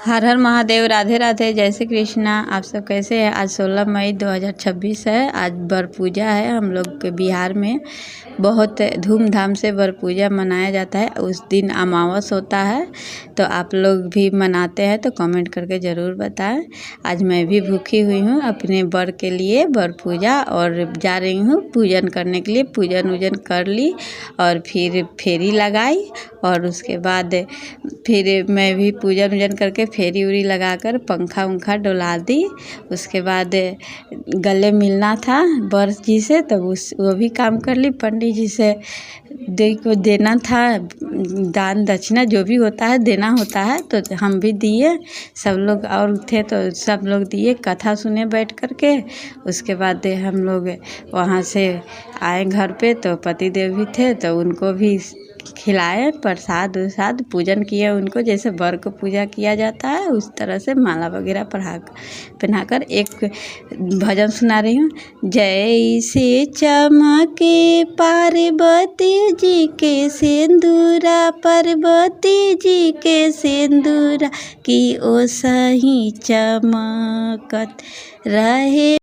हर हर महादेव, राधे राधे, जय श्री कृष्णा। आप सब कैसे हैं? आज 16 मई 2026 है। आज वर पूजा है। हम लोग के बिहार में बहुत धूमधाम से वर पूजा मनाया जाता है। उस दिन अमावस होता है, तो आप लोग भी मनाते हैं तो कमेंट करके ज़रूर बताएं। आज मैं भी भूखी हुई हूँ अपने वर के लिए, वर पूजा, और जा रही हूँ पूजन करने के लिए। पूजन वूजन कर ली और फिर फेरी लगाई, और उसके बाद फिर मैं भी पूजन वूजन करके फेरी उरी लगाकर पंखा उंखा डुला दी। उसके बाद गले मिलना था वर जी से, तो वो भी काम कर ली। पंडित जी से को देना था, दान दक्षिणा जो भी होता है देना होता है, तो हम भी दिए। सब लोग और थे तो सब लोग दिए, कथा सुने बैठ कर के। उसके बाद हम लोग वहाँ से आए घर पे, तो पति देव भी थे तो उनको भी खिलाए प्रसाद उरसाद, पूजन किए उनको जैसे वर को पूजा किया जाता है उस तरह से माला वगैरह पहनाकर एक भजन सुना रही हूँ। जैसे चमके पार्वती जी के सिंदूरा, पार्वती जी के सिंदूरा की ओ सही चमकत रहे।